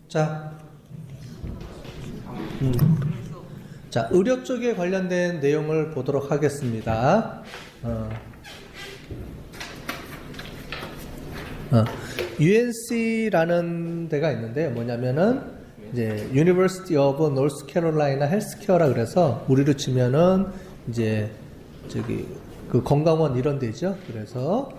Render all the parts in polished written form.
자, 자, 의료 쪽에 관련된 내용을 보도록 하겠습니다. UNC라는 데가 있는데 뭐냐면은 이제 University of North Carolina Healthcare라 그래서 우리로 치면은 이제 저기 그 건강원 이런 데죠. 그래서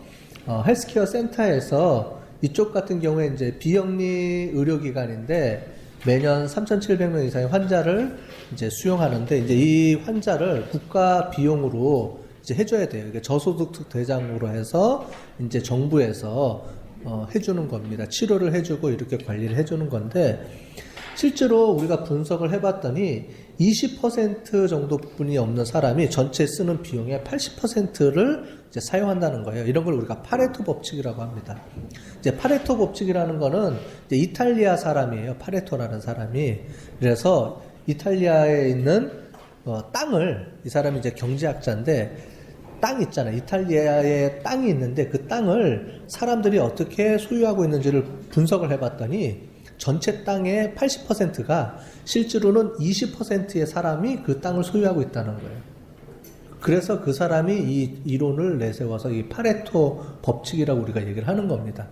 헬스케어 센터에서 이쪽 같은 경우에 이제 비영리 의료기관인데 매년 3,700명 이상의 환자를 이제 수용하는데 이제 이 환자를 국가 비용으로 이제 해줘야 돼요. 그러니까 저소득 대상으로 해서 이제 정부에서 해주는 겁니다. 치료를 해주고 이렇게 관리를 해주는 건데 실제로 우리가 분석을 해봤더니 20% 정도뿐이 없는 사람이 전체 쓰는 비용의 80%를 이제 사용한다는 거예요. 이런 걸 우리가 파레토 법칙이라고 합니다. 이제 파레토 법칙이라는 거는 이제 이탈리아 사람이에요. 파레토라는 사람이. 그래서 이탈리아에 있는 땅을 이 사람이 이제 경제학자인데 땅 있잖아요. 이탈리아에 땅이 있는데 그 땅을 사람들이 어떻게 소유하고 있는지를 분석을 해봤더니 전체 땅의 80%가 실제로는 20%의 사람이 그 땅을 소유하고 있다는 거예요. 그래서 그 사람이 이 이론을 내세워서 이 파레토 법칙이라고 우리가 얘기를 하는 겁니다.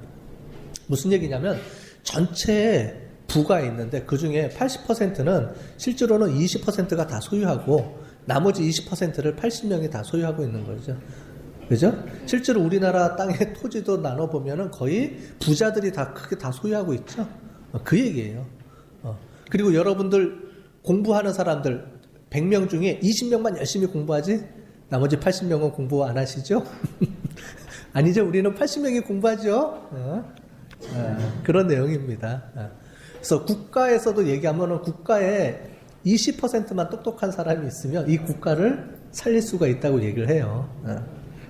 무슨 얘기냐면 전체 부가 있는데 그 중에 80%는 실제로는 20%가 다 소유하고 나머지 20%를 80명이 다 소유하고 있는 거죠. 그죠? 실제로 우리나라 땅의 토지도 나눠보면은 거의 부자들이 다 크게 다 소유하고 있죠. 그 얘기예요. 그리고 여러분들 공부하는 사람들 100명 중에 20명만 열심히 공부하지? 나머지 80명은 공부 안 하시죠? 아니죠. 우리는 80명이 공부하죠. 그런 내용입니다. 그래서 국가에서도 얘기하면 국가에 20%만 똑똑한 사람이 있으면 이 국가를 살릴 수가 있다고 얘기를 해요.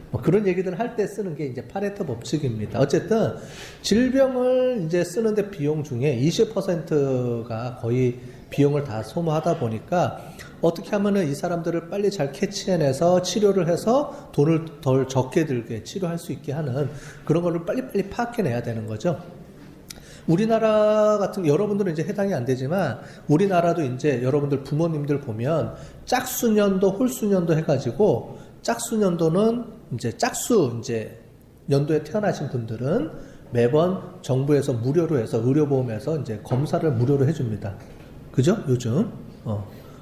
뭐 그런 얘기들 할 때 쓰는 게 이제 파레토 법칙입니다. 어쨌든 질병을 이제 쓰는데 비용 중에 20%가 거의 비용을 다 소모하다 보니까 어떻게 하면은 이 사람들을 빨리 잘 캐치해내서 치료를 해서 돈을 덜 적게 들게 치료할 수 있게 하는 그런 거를 빨리빨리 파악해내야 되는 거죠. 우리나라 같은 여러분들은 이제 해당이 안 되지만 우리나라도 이제 여러분들 부모님들 보면 짝수년도 홀수년도 해가지고 짝수년도는 이제 짝수 이제 연도에 태어나신 분들은 매번 정부에서 무료로 해서 의료보험에서 이제 검사를 무료로 해줍니다. 그죠? 요즘.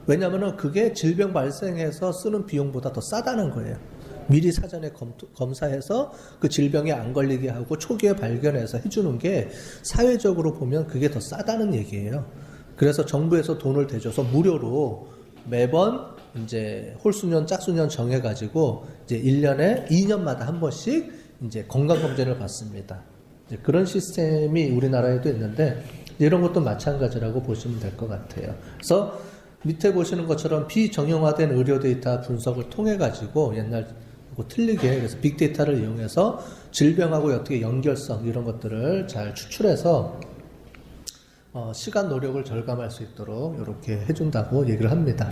왜냐면은 그게 질병 발생해서 쓰는 비용보다 더 싸다는 거예요. 미리 사전에 검사해서 그 질병에 안 걸리게 하고 초기에 발견해서 해주는 게 사회적으로 보면 그게 더 싸다는 얘기예요. 그래서 정부에서 돈을 대줘서 무료로 매번 이제 홀수년, 짝수년 정해가지고 이제 1년에 2년마다 한 번씩 이제 건강검진을 받습니다. 이제 그런 시스템이 우리나라에도 있는데 이런 것도 마찬가지라고 보시면 될 것 같아요. 그래서 밑에 보시는 것처럼 비정형화된 의료 데이터 분석을 통해 가지고 옛날하고 틀리게 그래서 빅데이터를 이용해서 질병하고 어떻게 연결성 이런 것들을 잘 추출해서 시간 노력을 절감할 수 있도록 이렇게 해준다고 얘기를 합니다.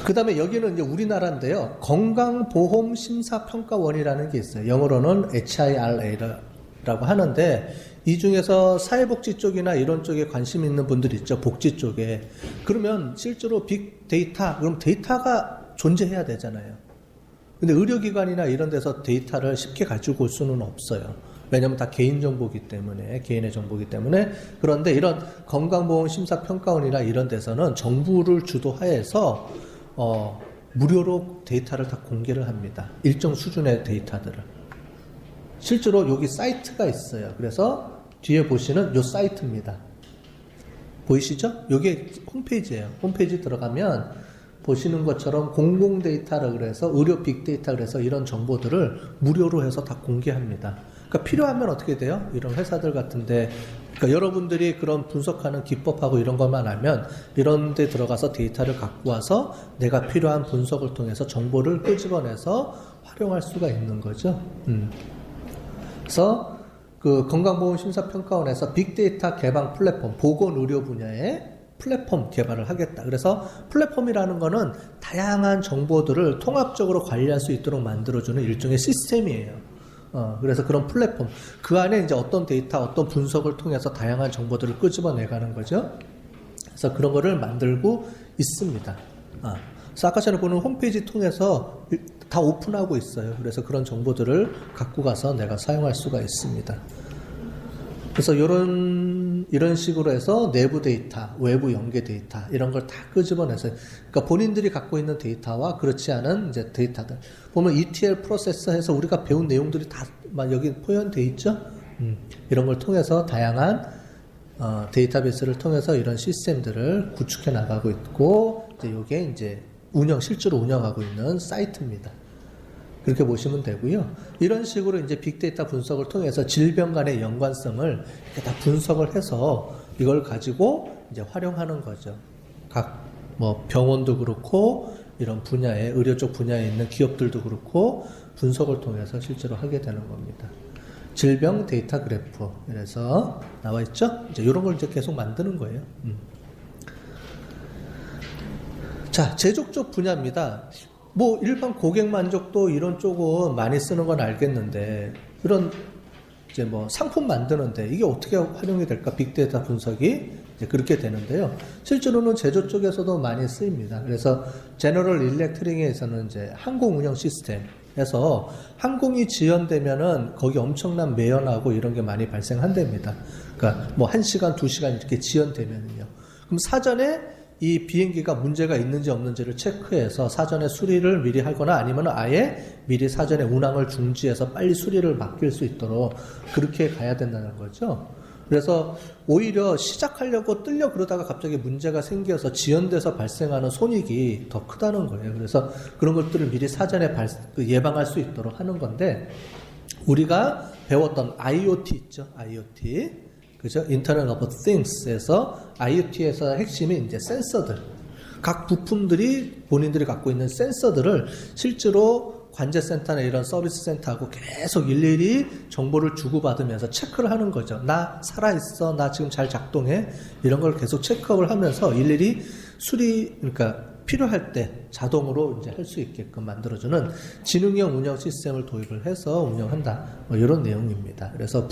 그 다음에 여기는 이제 우리나라인데요. 건강보험심사평가원이라는 게 있어요. 영어로는 HIRA라고 하는데 이 중에서 사회복지 쪽이나 이런 쪽에 관심 있는 분들 있죠. 복지 쪽에. 그러면 실제로 빅데이터, 그럼 데이터가 존재해야 되잖아요. 근데 의료기관이나 이런 데서 데이터를 쉽게 가지고 올 수는 없어요. 왜냐면 다 개인정보기 때문에, 개인의 정보기 때문에. 그런데 이런 건강보험심사평가원이나 이런 데서는 정부를 주도하에서 무료로 데이터를 다 공개를 합니다. 일정 수준의 데이터들을. 실제로 여기 사이트가 있어요. 그래서 뒤에 보시는 요 사이트입니다. 보이시죠? 요게 홈페이지예요. 홈페이지 들어가면 보시는 것처럼 공공 데이터라 그래서 의료 빅데이터 그래서 이런 정보들을 무료로 해서 다 공개합니다. 그러니까 필요하면 어떻게 돼요? 이런 회사들 같은데 그러니까 여러분들이 그런 분석하는 기법하고 이런 것만 알면 이런 데 들어가서 데이터를 갖고 와서 내가 필요한 분석을 통해서 정보를 끄집어내서 활용할 수가 있는 거죠. 그래서 그 건강보험심사평가원에서 빅데이터 개방 플랫폼, 보건의료 분야의 플랫폼 개발을 하겠다. 그래서 플랫폼이라는 거는 다양한 정보들을 통합적으로 관리할 수 있도록 만들어주는 일종의 시스템이에요. 그래서 그런 플랫폼. 그 안에 이제 어떤 데이터, 어떤 분석을 통해서 다양한 정보들을 끄집어내가는 거죠. 그래서 그런 거를 만들고 있습니다. 그래서 아까 전에 보는 홈페이지 통해서 다 오픈하고 있어요. 그래서 그런 정보들을 갖고 가서 내가 사용할 수가 있습니다. 그래서 이런 식으로 해서 내부 데이터, 외부 연계 데이터 이런 걸 다 끄집어내서, 그러니까 본인들이 갖고 있는 데이터와 그렇지 않은 이제 데이터들 보면 ETL 프로세서 해서 우리가 배운 내용들이 다 여기 포함되어 있죠. 이런 걸 통해서 다양한 데이터베이스를 통해서 이런 시스템들을 구축해 나가고 있고, 이제 이게 이제 실제로 운영하고 있는 사이트입니다. 그렇게 보시면 되고요. 이런 식으로 이제 빅데이터 분석을 통해서 질병 간의 연관성을 이렇게 다 분석을 해서 이걸 가지고 이제 활용하는 거죠. 각 병원도 그렇고 이런 분야에, 의료 쪽 분야에 있는 기업들도 그렇고 분석을 통해서 실제로 하게 되는 겁니다. 질병 데이터 그래프. 그래서 나와 있죠? 이제 이런 걸 이제 계속 만드는 거예요. 자, 제조 쪽 분야입니다. 일반 고객 만족도 이런 쪽은 많이 쓰는 건 알겠는데, 이런 이제 상품 만드는데 이게 어떻게 활용이 될까? 빅데이터 분석이 이제 그렇게 되는데요. 실제로는 제조 쪽에서도 많이 쓰입니다. 그래서 제너럴 일렉트릭에서는 이제 항공 운영 시스템에서 항공이 지연되면은 거기 엄청난 매연하고 이런 게 많이 발생한답니다. 그러니까 1시간, 2시간 이렇게 지연되면은요. 그럼 사전에 이 비행기가 문제가 있는지 없는지를 체크해서 사전에 수리를 미리 하거나 아니면 아예 미리 사전에 운항을 중지해서 빨리 수리를 맡길 수 있도록 그렇게 가야 된다는 거죠. 그래서 오히려 시작하려고 뜨려 그러다가 갑자기 문제가 생겨서 지연돼서 발생하는 손익이 더 크다는 거예요. 그래서 그런 것들을 미리 사전에 예방할 수 있도록 하는 건데, 우리가 배웠던 IoT 있죠? IoT. 그죠? 인터넷 오브 띵스에서 IoT에서 핵심이 이제 센서들. 각 부품들이 본인들이 갖고 있는 센서들을 실제로 관제센터나 이런 서비스 센터하고 계속 일일이 정보를 주고받으면서 체크를 하는 거죠. 나 살아있어. 나 지금 잘 작동해. 이런 걸 계속 체크업을 하면서 일일이 그러니까 필요할 때 자동으로 이제 할 수 있게끔 만들어주는 지능형 운영 시스템을 도입을 해서 운영한다. 이런 내용입니다. 그래서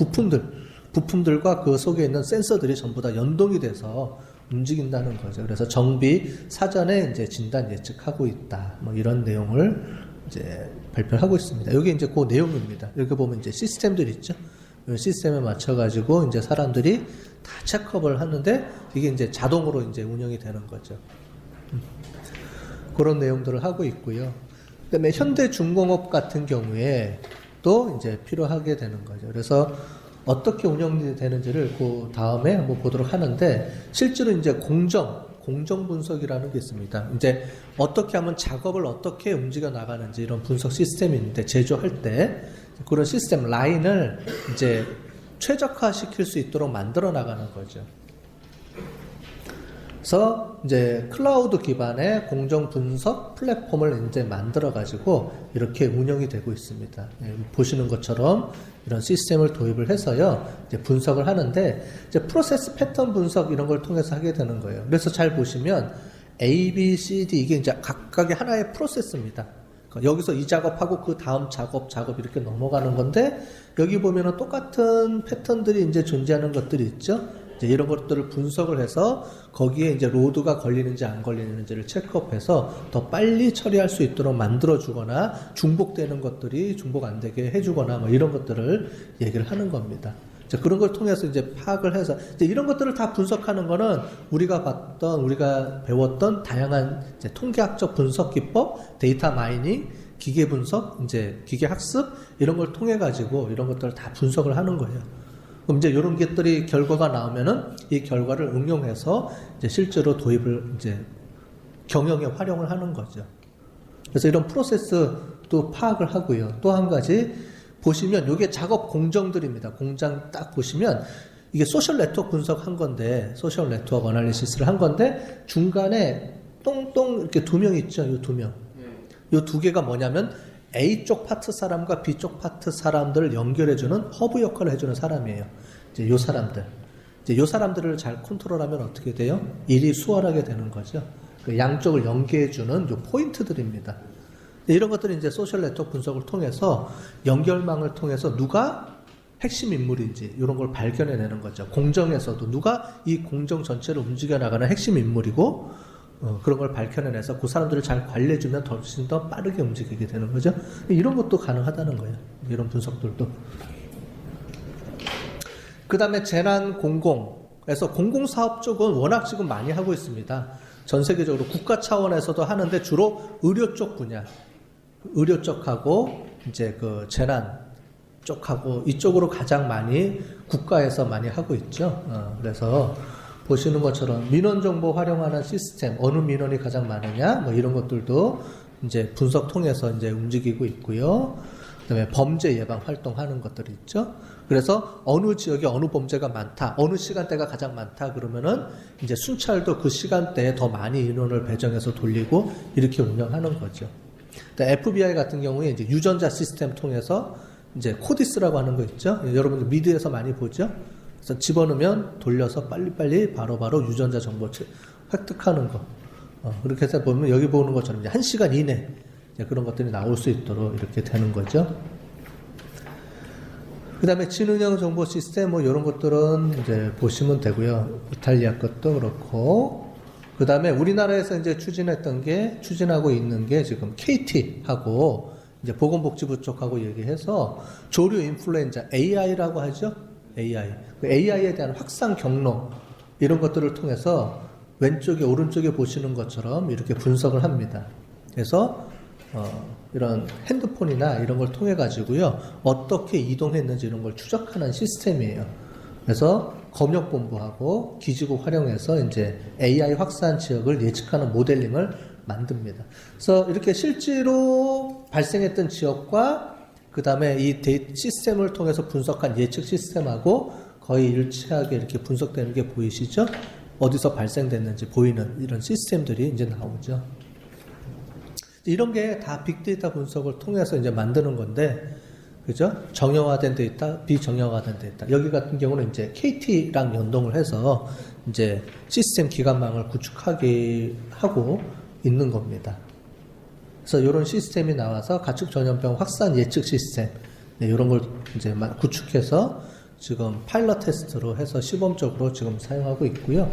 부품들과 그 속에 있는 센서들이 전부 다 연동이 돼서 움직인다는 거죠. 그래서 정비 사전에 이제 진단 예측하고 있다. 이런 내용을 이제 발표를 하고 있습니다. 여기 이제 그 내용입니다. 여기 보면 이제 시스템들 있죠. 이 시스템에 맞춰가지고 이제 사람들이 다 체크업을 하는데 이게 이제 자동으로 이제 운영이 되는 거죠. 그런 내용들을 하고 있고요. 그다음에 현대중공업 같은 경우에 또 이제 필요하게 되는 거죠. 그래서 어떻게 운영이 되는지를 그 다음에 한번 보도록 하는데, 실제로 이제 공정 분석이라는 게 있습니다. 이제 어떻게 하면 작업을 어떻게 움직여 나가는지 이런 분석 시스템이 있는데, 제조할 때 그런 시스템 라인을 이제 최적화 시킬 수 있도록 만들어 나가는 거죠. 그래서 이제 클라우드 기반의 공정 분석 플랫폼을 이제 만들어 가지고 이렇게 운영이 되고 있습니다. 보시는 것처럼 이런 시스템을 도입을 해서요, 이제 분석을 하는데, 이제 프로세스 패턴 분석 이런 걸 통해서 하게 되는 거예요. 그래서 잘 보시면 A, B, C, D 이게 이제 각각의 하나의 프로세스입니다. 여기서 이 작업하고 그 다음 작업 이렇게 넘어가는 건데, 여기 보면은 똑같은 패턴들이 이제 존재하는 것들이 있죠. 이제 이런 것들을 분석을 해서 거기에 이제 로드가 걸리는지 안 걸리는지를 체크업해서 더 빨리 처리할 수 있도록 만들어주거나, 중복되는 것들이 중복 안 되게 해주거나 이런 것들을 얘기를 하는 겁니다. 이제 그런 걸 통해서 이제 파악을 해서 이제 이런 것들을 다 분석하는 거는 우리가 배웠던 다양한 이제 통계학적 분석 기법, 데이터 마이닝, 기계 분석, 이제 기계 학습 이런 걸 통해 가지고 이런 것들을 다 분석을 하는 거예요. 그럼 이제 이런 것들이 결과가 나오면은 이 결과를 응용해서 이제 실제로 도입을 이제 경영에 활용을 하는 거죠. 그래서 이런 프로세스도 파악을 하고요. 또 한 가지 보시면 이게 작업 공정들입니다. 공장 딱 보시면 이게 소셜 네트워크 분석한 건데, 소셜 네트워크 어널리시스를 한 건데, 중간에 똥똥 이렇게 두 명 있죠. 이 두 명. 이 두 개가 뭐냐면 A쪽 파트 사람과 B쪽 파트 사람들을 연결해주는 허브 역할을 해주는 사람이에요. 이제 요 사람들. 이제 요 사람들을 잘 컨트롤하면 어떻게 돼요? 일이 수월하게 되는 거죠. 그 양쪽을 연계해주는 요 포인트들입니다. 이런 것들이 이제 소셜 네트워크 분석을 통해서 연결망을 통해서 누가 핵심 인물인지 이런 걸 발견해내는 거죠. 공정에서도 누가 이 공정 전체를 움직여 나가는 핵심 인물이고 그런 걸 밝혀내서 그 사람들을 잘 관리해주면 훨씬 더 빠르게 움직이게 되는 거죠. 이런 것도 가능하다는 거예요. 이런 분석들도. 그 다음에 재난 공공에서 공공사업 쪽은 워낙 지금 많이 하고 있습니다. 전 세계적으로 국가 차원에서도 하는데 주로 의료 쪽 분야, 의료 쪽하고 이제 그 재난 쪽하고 이쪽으로 가장 많이 국가에서 많이 하고 있죠. 그래서 보시는 것처럼 민원 정보 활용하는 시스템, 어느 민원이 가장 많으냐, 뭐 이런 것들도 이제 분석 통해서 이제 움직이고 있고요. 그다음에 범죄 예방 활동하는 것들이 있죠. 그래서 어느 지역에 어느 범죄가 많다, 어느 시간대가 가장 많다 그러면은 이제 순찰도 그 시간대에 더 많이 인원을 배정해서 돌리고 이렇게 운영하는 거죠. FBI 같은 경우에 이제 유전자 시스템 통해서 이제 코디스라고 하는 거 있죠. 여러분들 미드에서 많이 보죠. 그래서 집어넣으면 돌려서 빨리빨리 바로바로 유전자 정보 획득하는 거. 그렇게 해서 보면 여기 보는 것처럼 이제 1시간 이내 그런 것들이 나올 수 있도록 이렇게 되는 거죠. 그 다음에 지능형 정보 시스템 뭐 이런 것들은 이제 보시면 되고요. 이탈리아 것도 그렇고. 그 다음에 우리나라에서 이제 추진하고 있는 게 지금 KT하고 이제 보건복지부 쪽하고 얘기해서 조류 인플루엔자 AI라고 하죠. AI. 그 AI에 대한 확산 경로 이런 것들을 통해서 왼쪽에 오른쪽에 보시는 것처럼 이렇게 분석을 합니다. 그래서 이런 핸드폰이나 이런 걸 통해 가지고요 어떻게 이동했는지 이런 걸 추적하는 시스템이에요. 그래서 검역본부하고 기지국 활용해서 이제 AI 확산 지역을 예측하는 모델링을 만듭니다. 그래서 이렇게 실제로 발생했던 지역과 그 다음에 이 시스템을 통해서 분석한 예측 시스템하고 거의 일치하게 이렇게 분석되는 게 보이시죠? 어디서 발생됐는지 보이는 이런 시스템들이 이제 나오죠. 이런 게 다 빅데이터 분석을 통해서 이제 만드는 건데, 그죠? 정형화된 데이터, 비정형화된 데이터. 여기 같은 경우는 이제 KT랑 연동을 해서 이제 시스템 기반망을 구축하게 하고 있는 겁니다. 그래서 이런 시스템이 나와서 가축 전염병 확산 예측 시스템, 네, 이런 걸 이제 구축해서 지금 파일럿 테스트로 해서 시범적으로 지금 사용하고 있고요.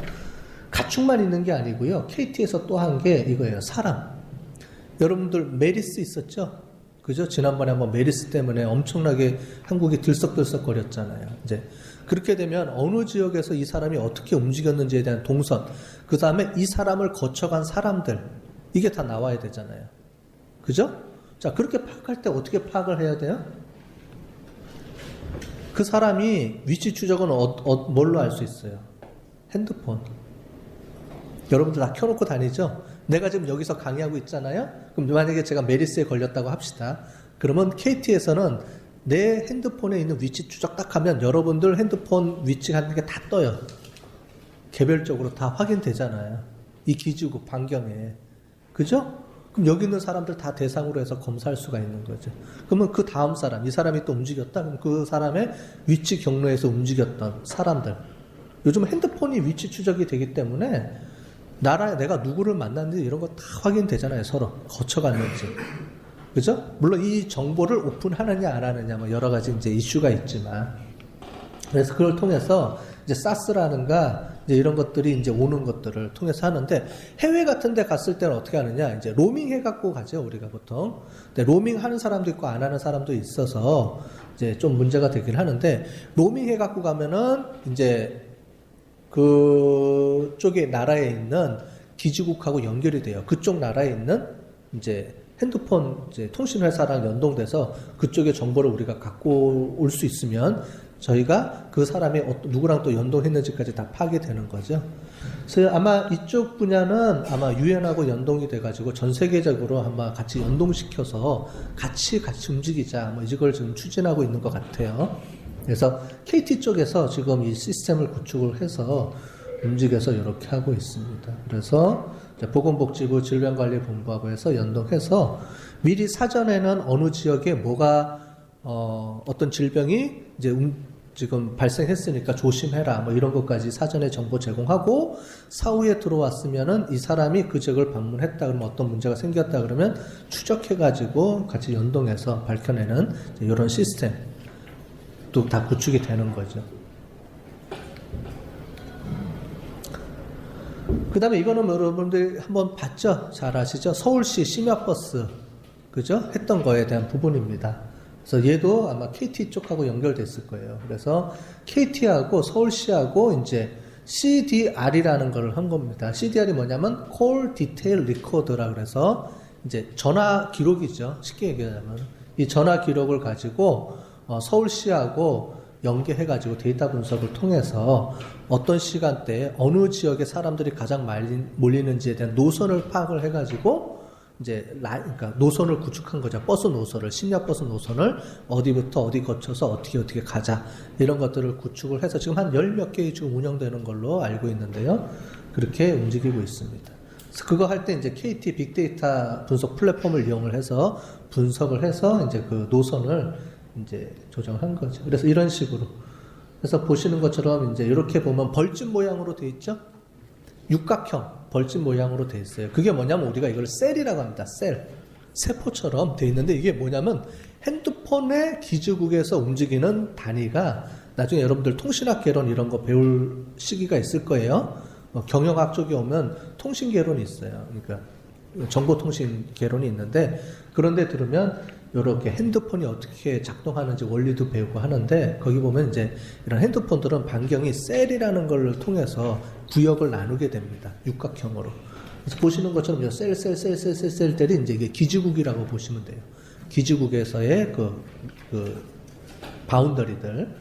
가축만 있는 게 아니고요. KT에서 또 한 게 이거예요. 사람. 여러분들 메리스 있었죠? 그죠? 지난번에 한번 메리스 때문에 엄청나게 한국이 들썩들썩거렸잖아요. 이제 그렇게 되면 어느 지역에서 이 사람이 어떻게 움직였는지에 대한 동선, 그 다음에 이 사람을 거쳐간 사람들, 이게 다 나와야 되잖아요. 그죠? 자, 그렇게 파악할 때 어떻게 파악을 해야 돼요? 그 사람이 위치 추적은 뭘로 알 수 있어요? 핸드폰. 여러분들 다 켜놓고 다니죠? 내가 지금 여기서 강의하고 있잖아요? 그럼 만약에 제가 메리스에 걸렸다고 합시다. 그러면 KT에서는 내 핸드폰에 있는 위치 추적 딱 하면 여러분들 핸드폰 위치 하는 게 다 떠요. 개별적으로 다 확인되잖아요. 이 기지국 반경에. 그죠? 그럼 여기 있는 사람들 다 대상으로 해서 검사할 수가 있는 거죠. 그러면 그 다음 사람, 이 사람이 또 움직였다? 그럼 그 사람의 위치 경로에서 움직였던 사람들. 요즘 핸드폰이 위치 추적이 되기 때문에 나라에 내가 누구를 만났는지 이런 거 다 확인되잖아요. 서로 거쳐갔는지. 그죠? 물론 이 정보를 오픈하느냐 안 하느냐 뭐 여러 가지 이제 이슈가 있지만, 그래서 그걸 통해서 이제 사스라는가 이제 이런 것들이 이제 오는 것들을 통해서 하는데, 해외 같은 데 갔을 때는 어떻게 하느냐, 이제 로밍 해갖고 가죠, 우리가 보통. 근데 로밍 하는 사람도 있고 안 하는 사람도 있어서 이제 좀 문제가 되긴 하는데, 로밍 해갖고 가면은 이제 그쪽의 나라에 있는 기지국하고 연결이 돼요. 그쪽 나라에 있는 이제 핸드폰 이제 통신회사랑 연동돼서 그쪽의 정보를 우리가 갖고 올 수 있으면 저희가 그 사람이 누구랑 또 연동했는지까지 다 파악이 되는 거죠. 그래서 아마 이쪽 분야는 아마 유엔하고 연동이 돼가지고 전 세계적으로 아마 같이 연동시켜서 같이 움직이자 뭐 이걸 지금 추진하고 있는 것 같아요. 그래서 KT 쪽에서 지금 이 시스템을 구축을 해서 움직여서 이렇게 하고 있습니다. 그래서 보건복지부 질병관리본부하고 해서 연동해서 미리 사전에는 어느 지역에 뭐가 어떤 질병이 이제 지금 발생했으니까 조심해라 뭐 이런 것까지 사전에 정보 제공하고 사후에 들어왔으면은 이 사람이 그 지역을 방문했다 그러면 어떤 문제가 생겼다 그러면 추적해가지고 같이 연동해서 밝혀내는 이런 시스템도 다 구축이 되는 거죠. 그 다음에 이거는 여러분들이 한번 봤죠? 잘 아시죠? 서울시 심야버스 그죠? 했던 거에 대한 부분입니다. 그래서 얘도 아마 KT 쪽하고 연결됐을 거예요. 그래서 KT하고 서울시하고 이제 CDR이라는 걸 한 겁니다. CDR이 뭐냐면 Call Detail Record라 그래서 이제 전화 기록이죠. 쉽게 얘기하자면 이 전화 기록을 가지고 서울시하고 연계해가지고 데이터 분석을 통해서 어떤 시간대에 어느 지역에 사람들이 가장 몰리는지에 대한 노선을 파악을 해가지고 이제 그러니까 노선을 구축한 거죠. 버스 노선을 심야버스 노선을 어디부터 어디 거쳐서 어떻게 가자 이런 것들을 구축을 해서 지금 한 10몇 개의 지금 운영되는 걸로 알고 있는데요. 그렇게 움직이고 있습니다. 그래서 그거 할 때 이제 KT 빅데이터 분석 플랫폼을 이용을 해서 분석을 해서 이제 그 노선을 이제 조정한 거죠. 그래서 이런 식으로 그래서 보시는 것처럼 이제 이렇게 보면 벌집 모양으로 돼 있죠. 육각형 벌집 모양으로 돼 있어요. 그게 뭐냐면 우리가 이걸 셀이라고 합니다. 셀. 세포처럼 돼 있는데 이게 뭐냐면 핸드폰의 기지국에서 움직이는 단위가 나중에 여러분들 통신학 개론 이런 거 배울 시기가 있을 거예요. 경영학 쪽에 오면 통신 개론이 있어요. 그러니까 정보통신 개론이 있는데 그런데 들으면 이렇게 핸드폰이 어떻게 작동하는지 원리도 배우고 하는데 거기 보면 이제 이런 핸드폰들은 반경이 셀이라는 걸 통해서 구역을 나누게 됩니다. 육각형으로. 그래서 보시는 것처럼 셀들이 이제 이게 기지국이라고 보시면 돼요. 기지국에서의 그 바운더리들.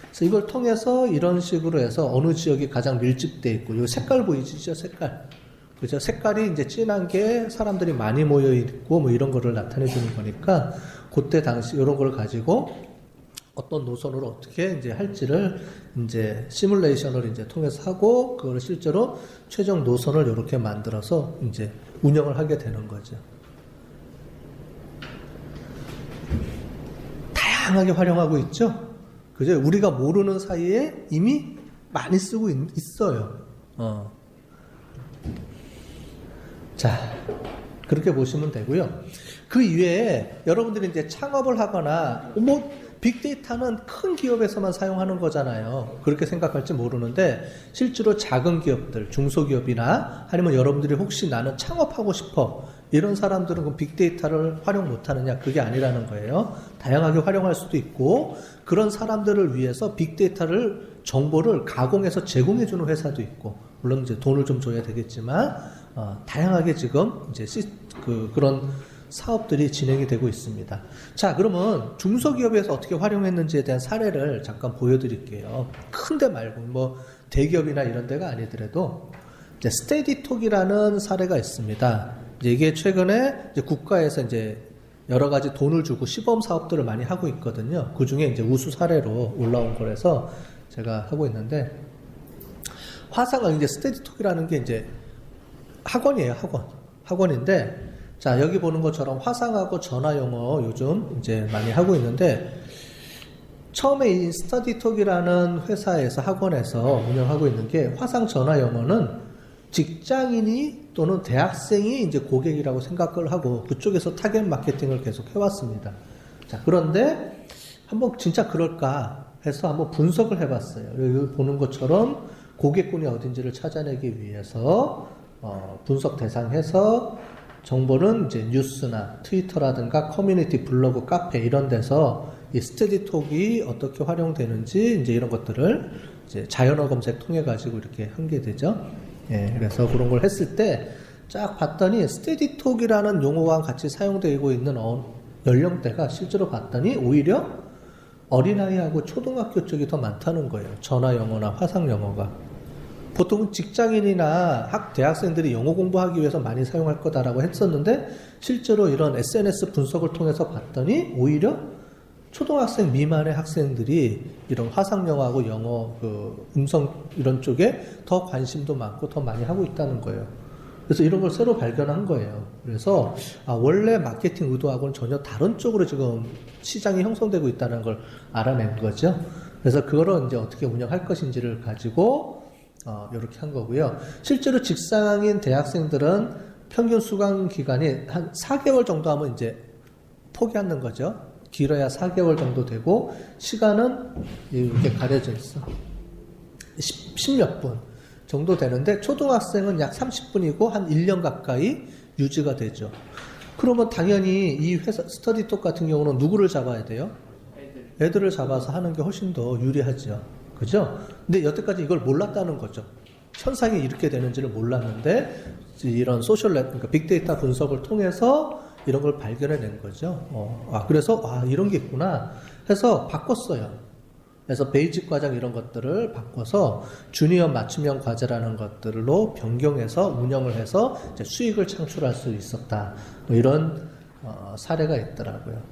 그래서 이걸 통해서 이런 식으로 해서 어느 지역이 가장 밀집되어 있고, 이 색깔 보이시죠? 색깔. 그죠? 색깔이 이제 진한 게 사람들이 많이 모여 있고 뭐 이런 거를 나타내 주는 거니까 그때 당시 이런 걸 가지고 어떤 노선으로 어떻게 이제 할지를 이제 시뮬레이션을 이제 통해서 하고 그걸 실제로 최종 노선을 이렇게 만들어서 이제 운영을 하게 되는 거죠. 다양하게 활용하고 있죠. 그죠? 우리가 모르는 사이에 이미 많이 쓰고 있어요. 자, 그렇게 보시면 되고요. 그 이외에 여러분들이 이제 창업을 하거나 빅데이터는 큰 기업에서만 사용하는 거잖아요. 그렇게 생각할지 모르는데 실제로 작은 기업들, 중소기업이나 아니면 여러분들이 혹시 나는 창업하고 싶어 이런 사람들은 그 빅데이터를 활용 못하느냐 그게 아니라는 거예요. 다양하게 활용할 수도 있고 그런 사람들을 위해서 빅데이터를 정보를 가공해서 제공해주는 회사도 있고 물론 이제 돈을 좀 줘야 되겠지만 다양하게 지금 이제 그런 사업들이 진행이 되고 있습니다. 자, 그러면 중소기업에서 어떻게 활용했는지에 대한 사례를 잠깐 보여드릴게요. 큰 데 말고 뭐 대기업이나 이런 데가 아니더라도 이제 스테디톡이라는 사례가 있습니다. 이제 이게 최근에 이제 국가에서 이제 여러 가지 돈을 주고 시범 사업들을 많이 하고 있거든요. 그 중에 이제 우수 사례로 올라온 거라서 제가 하고 있는데 화상은 이제 스테디톡이라는 게 이제 학원이에요, 학원인데 자, 여기 보는 것처럼 화상하고 전화 영어 요즘 이제 많이 하고 있는데 처음에 이 스터디톡이라는 회사에서 학원에서 운영하고 있는 게 화상 전화 영어는 직장인이 또는 대학생이 이제 고객이라고 생각을 하고 그쪽에서 타겟 마케팅을 계속 해왔습니다. 자, 그런데 한번 진짜 그럴까 해서 한번 분석을 해봤어요. 여기 보는 것처럼 고객군이 어딘지를 찾아내기 위해서 분석 대상해서 정보는 이제 뉴스나 트위터라든가 커뮤니티 블로그 카페 이런 데서 이 스터디톡이 어떻게 활용되는지 이제 이런 것들을 이제 자연어 검색 통해 가지고 이렇게 한 게 되죠. 예, 그래서 그런 걸 했을 때 쫙 봤더니 스터디톡이라는 용어와 같이 사용되고 있는 연령대가 실제로 봤더니 오히려 어린아이하고 초등학교 쪽이 더 많다는 거예요. 전화 영어나 화상 영어가. 보통은 직장인이나 대학생들이 영어 공부하기 위해서 많이 사용할 거다라고 했었는데 실제로 이런 SNS 분석을 통해서 봤더니 오히려 초등학생 미만의 학생들이 이런 화상 영어하고 영어 음성 이런 쪽에 더 관심도 많고 더 많이 하고 있다는 거예요. 그래서 이런 걸 새로 발견한 거예요. 그래서 원래 마케팅 의도하고는 전혀 다른 쪽으로 지금 시장이 형성되고 있다는 걸 알아낸 거죠. 그래서 그거를 이제 어떻게 운영할 것인지를 가지고 이렇게 한 거고요. 실제로 직장인 대학생들은 평균 수강 기간이 한 4개월 정도 하면 이제 포기하는 거죠. 길어야 4개월 정도 되고 시간은 이렇게 가려져 있어. 10몇 분 정도 되는데 초등학생은 약 30분이고 한 1년 가까이 유지가 되죠. 그러면 당연히 이 회사 스터디톡 같은 경우는 누구를 잡아야 돼요? 애들을 잡아서 하는 게 훨씬 더 유리하죠. 그죠? 근데 여태까지 이걸 몰랐다는 거죠. 현상이 이렇게 되는지를 몰랐는데 이런 그러니까 빅데이터 분석을 통해서 이런 걸 발견해낸 거죠. 그래서 이런 게 있구나 해서 바꿨어요. 그래서 베이직 과정 이런 것들을 바꿔서 주니어 맞춤형 과제라는 것들로 변경해서 운영을 해서 이제 수익을 창출할 수 있었다. 뭐 이런 사례가 있더라고요.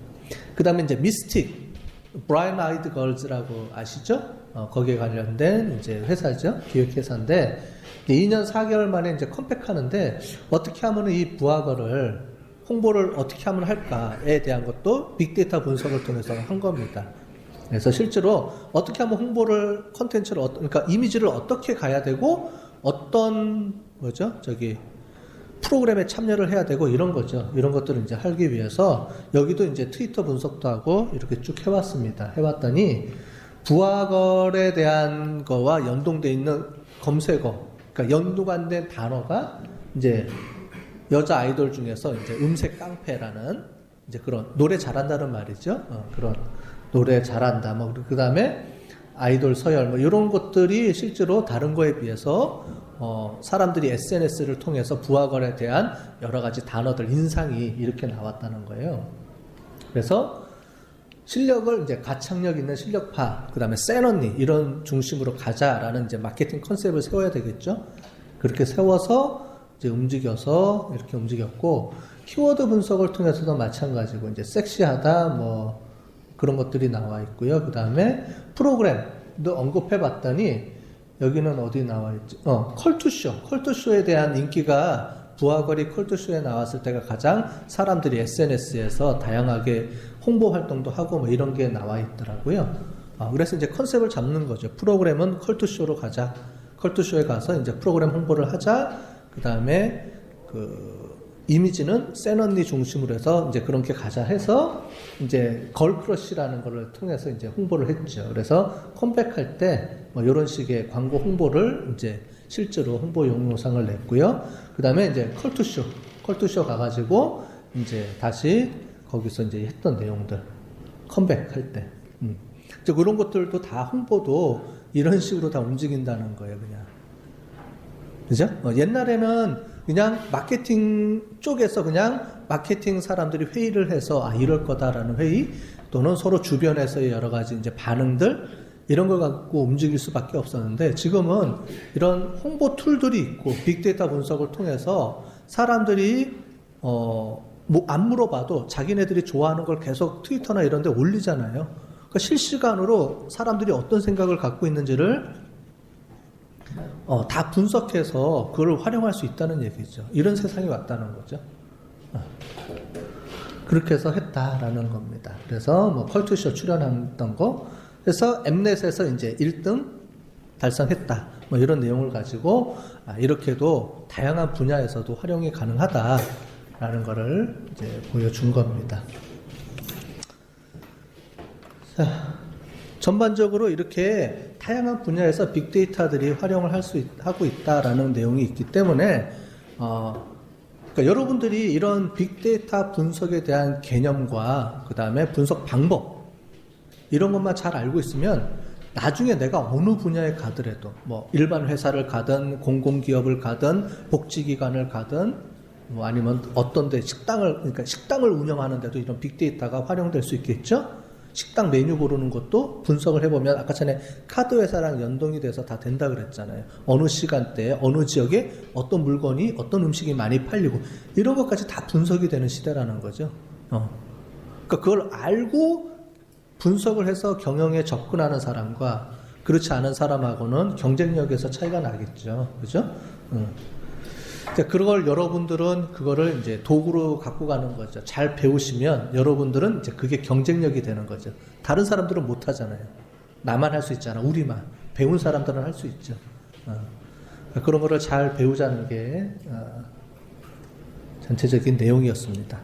그 다음에 이제 미스틱, 브라이언 아이드 걸즈라고 아시죠? 거기에 관련된 이제 회사죠. 기획회사인데 2년 4개월 만에 이제 컴백하는데 어떻게 하면 이 부하거를 홍보를 어떻게 하면 할까에 대한 것도 빅데이터 분석을 통해서 한 겁니다. 그래서 실제로 어떻게 하면 홍보를 컨텐츠를 그러니까 이미지를 어떻게 가야 되고 어떤 프로그램에 참여를 해야 되고 이런 거죠. 이런 것들을 이제 하기 위해서 여기도 이제 트위터 분석도 하고 이렇게 쭉 해왔습니다. 해왔더니 부하거에 대한 거와 연동돼 있는 검색어, 그러니까 연관된 단어가 이제 여자 아이돌 중에서 이제 음색 깡패라는 이제 그런 노래 잘한다는 말이죠. 그런 노래 잘한다. 뭐 그 다음에 아이돌 서열 뭐 이런 것들이 실제로 다른 거에 비해서 사람들이 SNS를 통해서 부하거에 대한 여러 가지 단어들 인상이 이렇게 나왔다는 거예요. 그래서 실력을 이제 가창력 있는 실력파, 그 다음에 센 언니 이런 중심으로 가자라는 이제 마케팅 컨셉을 세워야 되겠죠. 그렇게 세워서 이제 움직여서 이렇게 움직였고 키워드 분석을 통해서도 마찬가지고 이제 섹시하다 뭐 그런 것들이 나와 있고요. 그 다음에 프로그램도 언급해 봤더니 여기는 어디 나와 있지? 컬투쇼에 대한 인기가 부하거리 컬투쇼에 나왔을 때가 가장 사람들이 SNS에서 다양하게 홍보 활동도 하고 뭐 이런 게 나와 있더라고요. 그래서 이제 컨셉을 잡는 거죠. 프로그램은 컬투쇼로 가자. 컬투쇼에 가서 이제 프로그램 홍보를 하자. 그 다음에 이미지는 센 언니 중심으로 해서 이제 그렇게 가자 해서 이제 걸크러쉬라는 거를 통해서 이제 홍보를 했죠. 그래서 컴백할 때 뭐 이런 식의 광고 홍보를 이제 실제로 홍보 영상을 냈고요. 그 다음에 이제 컬투쇼 가가지고 이제 다시 거기서 이제 했던 내용들 컴백할 때 이제 그런 것들도 다 홍보도 이런 식으로 다 움직인다는 거예요, 그냥. 그죠? 옛날에는 그냥 마케팅 쪽에서 그냥 마케팅 사람들이 회의를 해서 이럴 거다라는 회의 또는 서로 주변에서의 여러 가지 이제 반응들 이런 걸 갖고 움직일 수밖에 없었는데 지금은 이런 홍보 툴들이 있고 빅데이터 분석을 통해서 사람들이 뭐 안 물어봐도 자기네들이 좋아하는 걸 계속 트위터나 이런 데 올리잖아요. 그러니까 실시간으로 사람들이 어떤 생각을 갖고 있는지를 다 분석해서 그걸 활용할 수 있다는 얘기죠. 이런 세상이 왔다는 거죠. 그렇게 해서 했다라는 겁니다. 그래서 뭐 컬투쇼 출연했던 거, 그래서 엠넷에서 이제 1등 달성했다. 뭐 이런 내용을 가지고 이렇게도 다양한 분야에서도 활용이 가능하다라는 거를 이제 보여준 겁니다. 자. 전반적으로 이렇게 다양한 분야에서 빅데이터들이 활용을 하고 있다라는 내용이 있기 때문에 그러니까 여러분들이 이런 빅데이터 분석에 대한 개념과 그 다음에 분석 방법 이런 것만 잘 알고 있으면 나중에 내가 어느 분야에 가더라도 뭐 일반 회사를 가든 공공기업을 가든 복지기관을 가든 뭐 아니면 어떤 데 식당을 운영하는데도 이런 빅데이터가 활용될 수 있겠죠. 식당 메뉴 고르는 것도 분석을 해보면 아까 전에 카드 회사랑 연동이 돼서 다 된다 그랬잖아요. 어느 시간대에 어느 지역에 어떤 물건이 어떤 음식이 많이 팔리고 이런 것까지 다 분석이 되는 시대라는 거죠. 그러니까 그걸 알고 분석을 해서 경영에 접근하는 사람과 그렇지 않은 사람하고는 경쟁력에서 차이가 나겠죠. 그죠? 그걸 여러분들은 그거를 이제 도구로 갖고 가는 거죠. 잘 배우시면 여러분들은 이제 그게 경쟁력이 되는 거죠. 다른 사람들은 못 하잖아요. 나만 할 수 있잖아. 우리만. 배운 사람들은 할 수 있죠. 그런 거를 잘 배우자는 게 전체적인 내용이었습니다.